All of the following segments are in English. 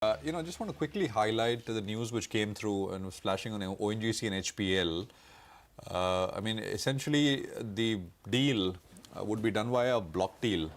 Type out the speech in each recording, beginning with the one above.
Just want to quickly highlight the news which came through and was flashing on ONGC and HPL. Essentially, the deal would be done via a block deal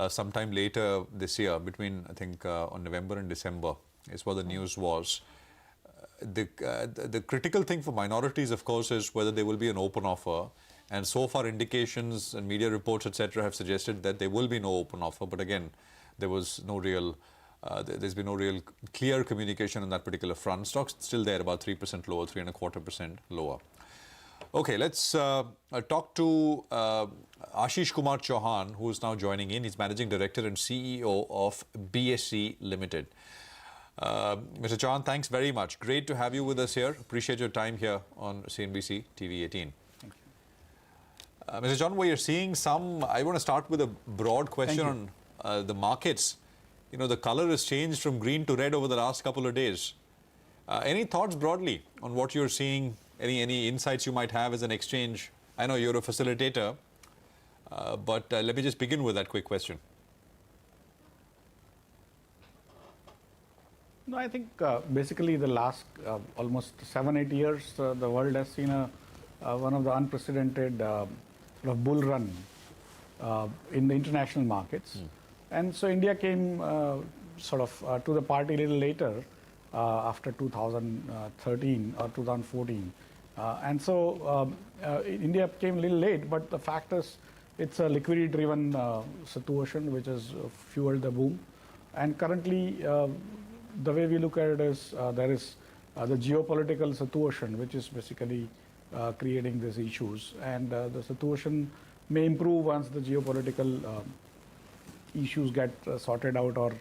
sometime later this year, between, I think, on November and December, is what the news was. The critical thing for minorities, of course, is whether there will be an open offer. And so far, indications and media reports, etc., have suggested that there will be no open offer. But again, there was no real. There's been no real clear communication on that particular front. Stocks still there, about 3% lower, 3.25% lower. Okay, let's talk to Ashish Kumar Chauhan, who is now joining in. He's Managing Director and CEO of BSE Limited. Mr. Chauhan, thanks very much. Great to have you with us here. Appreciate your time here on CNBC TV 18. Thank you. Mr. Chauhan, we are seeing some. I want to start with a broad question on the markets. You know, the color has changed from green to red over the last couple of days. Any thoughts broadly on what you're seeing? Any insights you might have as an exchange? I know you're a facilitator, but let me just begin with that quick question. No, I think basically the last almost 7-8 years, the world has seen one of the unprecedented sort of bull run in the international markets. And so India came to the party a little later after 2013 or 2014. India came a little late, but the fact is it's a liquidity-driven situation which has fueled the boom. And currently, the way we look at it is there is the geopolitical situation which is basically creating these issues. And the situation may improve once the geopolitical issues get sorted out or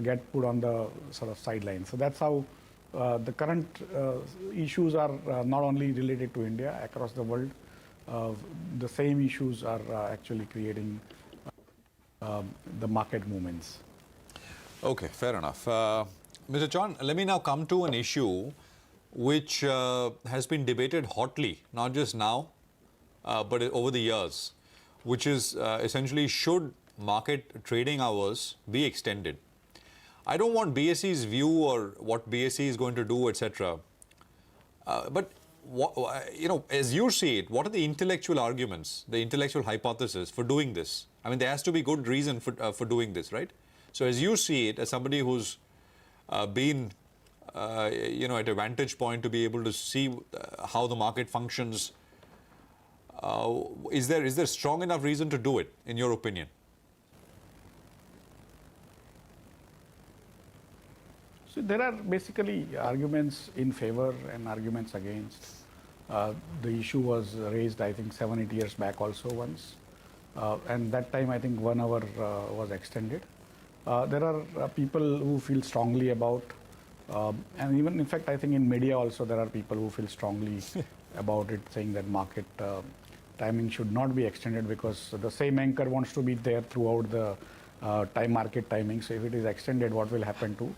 get put on the sort of sidelines. So that's how the current issues are not only related to India, across the world. The same issues are actually creating the market movements. Okay, fair enough. Mr. Chauhan, let me now come to an issue which has been debated hotly, not just now, but over the years, which is essentially, should market trading hours be extended? I don't want BSE's view or what BSE is going to do, etc. But as you see it, what are the intellectual arguments, the intellectual hypothesis for doing this? I mean, there has to be good reason for doing this, right? So as you see it, as somebody who's been at a vantage point to be able to see how the market functions, is there strong enough reason to do it, in your opinion? So there are basically arguments in favor and arguments against. The issue was raised, I think, 7-8 years back also once. And that time, I think 1 hour was extended. There are people who feel strongly about, and even in fact, I think in media also there are people who feel strongly about it, saying that market timing should not be extended because the same anchor wants to be there throughout the market timing. So if it is extended, what will happen to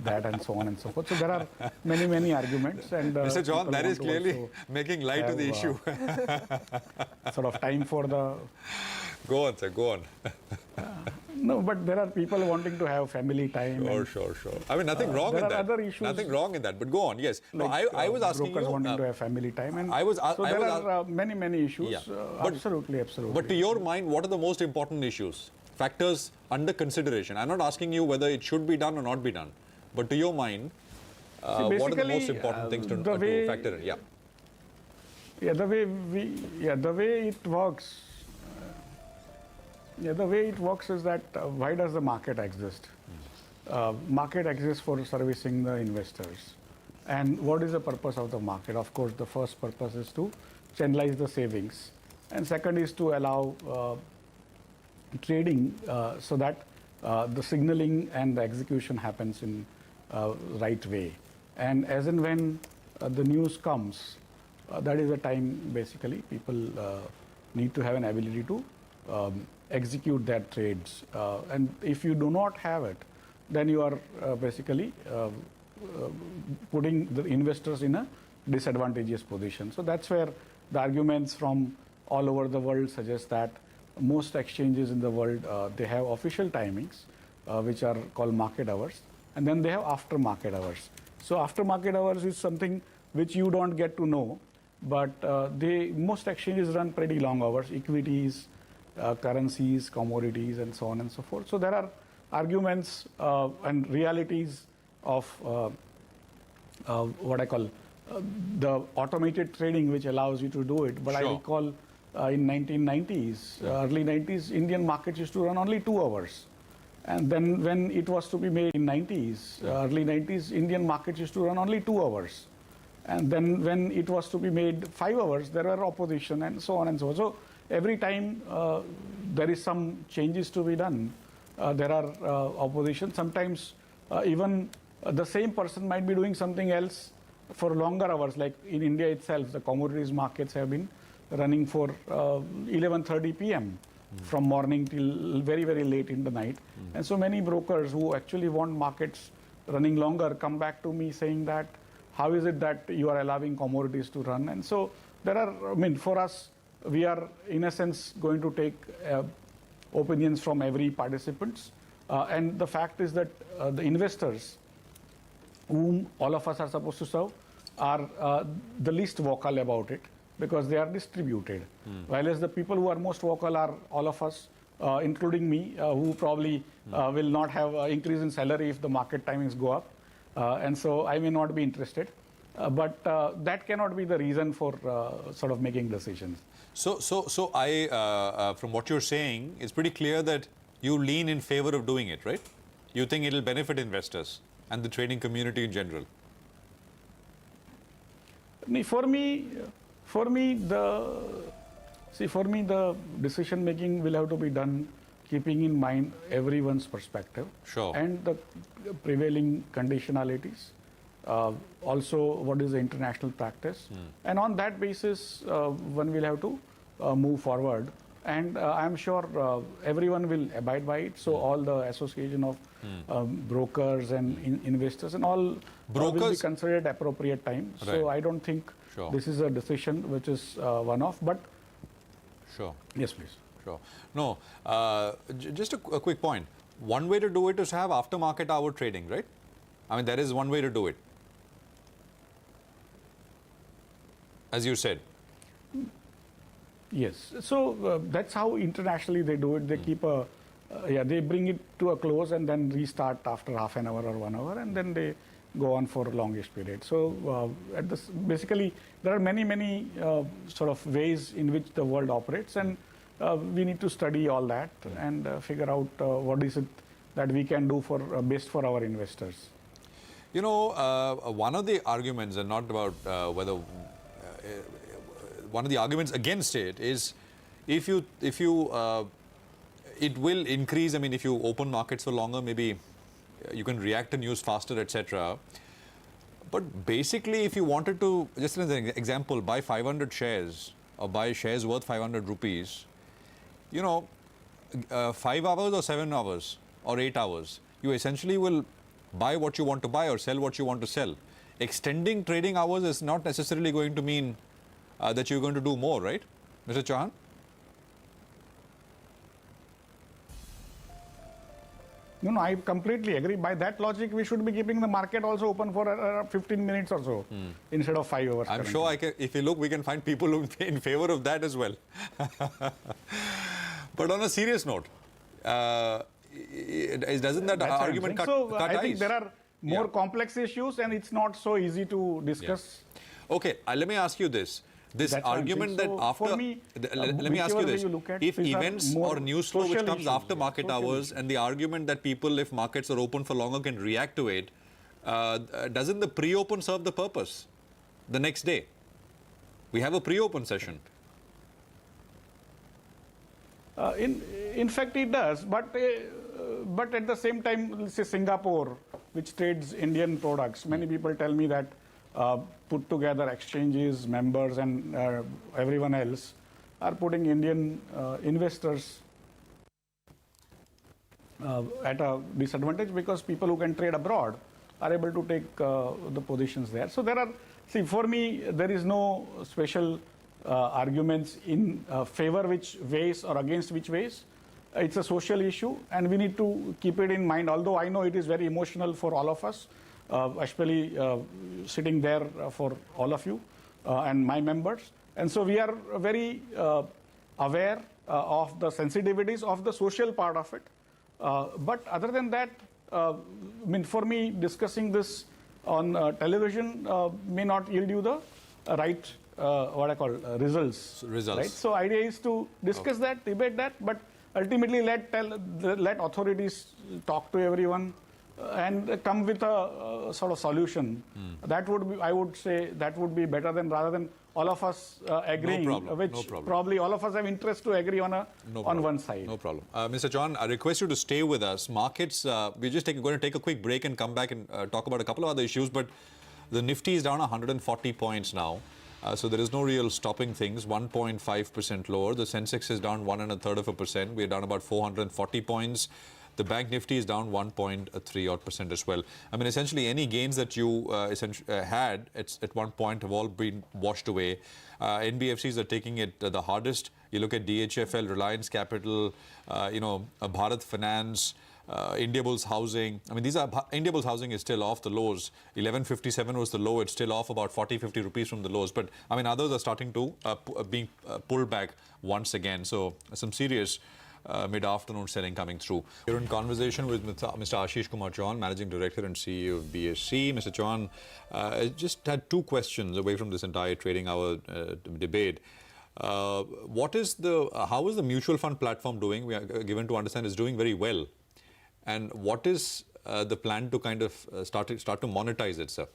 that, and so on and so forth. So there are many arguments. And Mr. Chauhan, that is clearly making light of the issue. Sort of time for the... Go on, sir, go on. No, but there are people wanting to have family time. Sure. I mean, nothing wrong in that. There are other issues. Nothing wrong in that, but go on, yes. Like, no, I was asking brokers you... wanting to have family time. And so there are many issues. Yeah. Absolutely. But to your mind, what are the most important issues? Factors under consideration. I'm not asking you whether it should be done or not be done. But to your mind, what are the most important things to factor in? The way it works... the way it works is that why does the market exist? Market exists for servicing the investors. And what is the purpose of the market? Of course, the first purpose is to channelize the savings. And second is to allow trading so that the signaling and the execution happens in right way. And as and when the news comes, that is the time basically people need to have an ability to execute their trades. And if you do not have it, then you are basically putting the investors in a disadvantageous position. So that's where the arguments from all over the world suggest that most exchanges in the world, they have official timings, which are called market hours. and then they have after market hours. So after market hours is something which you don't get to know, but most exchanges run pretty long hours, equities, currencies, commodities, and so on and so forth. So there are arguments and realities of what I call the automated trading, which allows you to do it. But I Sure. recall in 1990s, early 90s, Indian markets used to run only 2 hours. And then when it was to be made in 90s, early 90s, Indian markets used to run only 2 hours. And then when it was to be made 5 hours, there were opposition and so on and so on. So every time there is some changes to be done, there are opposition. Sometimes even the same person might be doing something else for longer hours. Like in India itself, the commodities markets have been running for 11:30 p.m. from morning till very, very late in the night. And so many brokers who actually want markets running longer come back to me saying that, how is it that you are allowing commodities to run? And so there are, I mean, for us, we are in a sense going to take opinions from every participants. And the fact is that the investors, whom all of us are supposed to serve, are the least vocal about it because they are distributed. Whereas the people who are most vocal are all of us, including me, who probably will not have an increase in salary if the market timings go up. And so I may not be interested. But that cannot be the reason for sort of making decisions. So I, from what you're saying, it's pretty clear that you lean in favor of doing it, right? You think it'll benefit investors and the trading community in general. For me, the decision making will have to be done keeping in mind everyone's perspective. Sure. And the prevailing conditionalities. Also, what is the international practice? And on that basis, one will have to move forward. And I'm sure everyone will abide by it. So all the association of brokers and investors and all will be considered appropriate time. Right. So I don't think Sure. this is a decision which is one-off. But Sure. yes, please. Sure. No, just a quick point. One way to do it is to have aftermarket hour trading, right? I mean, there is one way to do it. As you said. Yes. So that's how internationally they do it. They keep a, they bring it to a close and then restart after half an hour or 1 hour, and then they go on for a longish period. So basically, there are many sort of ways in which the world operates, and we need to study all that and figure out what is it that we can do for best for our investors. You know, one of the arguments, and not about whether one of the arguments against it is if you it will increase. I mean, if you open markets for longer, maybe you can react to news faster, etc. But basically, if you wanted to, just as an example, buy 500 shares or buy shares worth 500 rupees, you know, 5 hours or 7 hours or 8 hours, you essentially will buy what you want to buy or sell what you want to sell. Extending trading hours is not necessarily going to mean that you're going to do more, right, Mr. Chauhan? No, I completely agree. By that logic, we should be keeping the market also open for 15 minutes or so instead of 5 hours. I'm sure if you look, we can find people who in favor of that as well. But on a serious note, doesn't that argument cut I think ice? there are more complex issues, and it's not so easy to discuss. Yeah. Okay, let me ask you this. This That's argument that so after, for me, let me ask you this, if these are events more or news flow which social comes issues, after market social hours issues. and the argument that people, if markets are open for longer, can react to it, doesn't the pre-open serve the purpose the next day? We have a pre-open session. In fact, it does, but at the same time, let's say Singapore, which trades Indian products, many people tell me that put together exchanges, members, and everyone else are putting Indian investors at a disadvantage because people who can trade abroad are able to take the positions there. So there are, see, for me, there is no special arguments in favor which ways or against which ways. it's a social issue, and we need to keep it in mind. Although I know it is very emotional for all of us, especially sitting there for all of you and my members. And so we are very aware of the sensitivities of the social part of it. But other than that, I mean, for me, discussing this on television may not yield you the right, what I call results. Right? So idea is to discuss that, debate that, but ultimately let authorities talk to everyone and come with a sort of solution. That would be, I would say, that would be better than rather than all of us agreeing, which probably all of us have interest to agree on one side. No problem. Mr. Chauhan, I request you to stay with us. Markets, we're just going to take a quick break and come back and talk about a couple of other issues, but the Nifty is down 140 points now. So there is no real stopping things, 1.5% lower. The Sensex is down 1.33%. We're down about 440 points. The Bank Nifty is down 1.3% as well. I mean, essentially, any gains that you had at one point have all been washed away. NBFCs are taking it the hardest. You look at DHFL, Reliance Capital, Bharat Finance, Indiabulls Housing. I mean, Indiabulls Housing is still off the lows. 1157 was the low. It's still off about 40-50 rupees from the lows. But I mean, others are starting to being pulled back once again. So some serious mid-afternoon selling coming through. You're in conversation with Mr. Ashish Kumar Chauhan, Managing Director and CEO of BSE. Mr. Chauhan, I just had two questions away from this entire trading hour debate. How is the mutual fund platform doing? We are given to understand it's doing very well. And what is the plan to kind of start to monetize it, sir?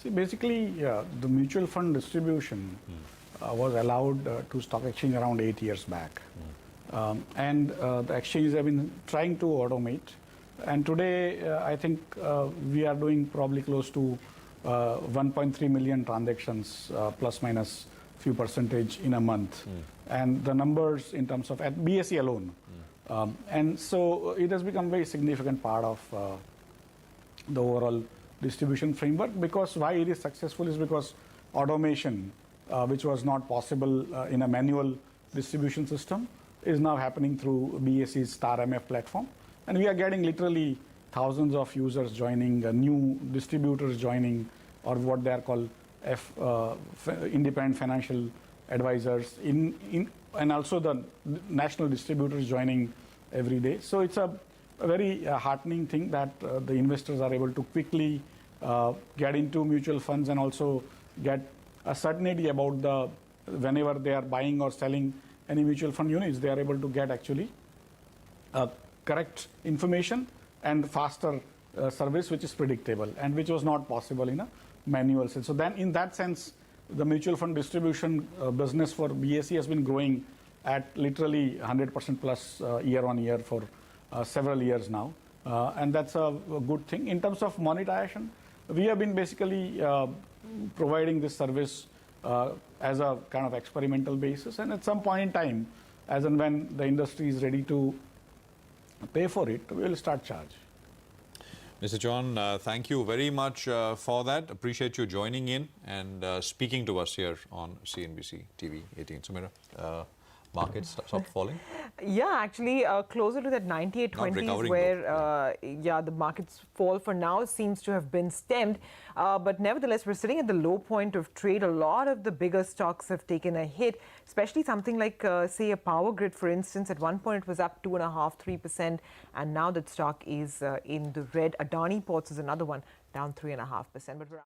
See, basically, the mutual fund distribution was allowed to stock exchange around 8 years back. And the exchanges have been trying to automate. And today, I think we are doing probably close to 1.3 million transactions, plus minus few percentage in a month. And the numbers in terms of at BSE alone. And so it has become a very significant part of the overall distribution framework, because why it is successful is because automation, which was not possible in a manual distribution system, is now happening through BSE's Star MF platform. And we are getting literally thousands of users joining, new distributors joining, or what they are called independent financial advisors, and also the national distributors joining every day. So it's a very heartening thing that the investors are able to quickly get into mutual funds and also get a certainty about whenever they are buying or selling any mutual fund units, they are able to get actually correct information and faster service, which is predictable and which was not possible in a manual sense. So then in that sense, the mutual fund distribution business for BSE has been growing at literally 100% plus year on year for several years now. And that's a good thing. In terms of monetization, we have been basically providing this service as a kind of experimental basis. And at some point in time, as and when the industry is ready to pay for it, we will start charge. Mr. Chauhan, thank you very much for that. Appreciate you joining in and speaking to us here on CNBC TV 18. Sumeera, markets stopped falling? Yeah, actually closer to that 98.20s where the markets fall for now seems to have been stemmed. But nevertheless, we're sitting at the low point of trade. A lot of the bigger stocks have taken a hit, especially something like, say, a Power Grid, for instance. At one point, it was up 2.5–3%, and now that stock is in the red. Adani Ports is another one, down 3.5%. But we're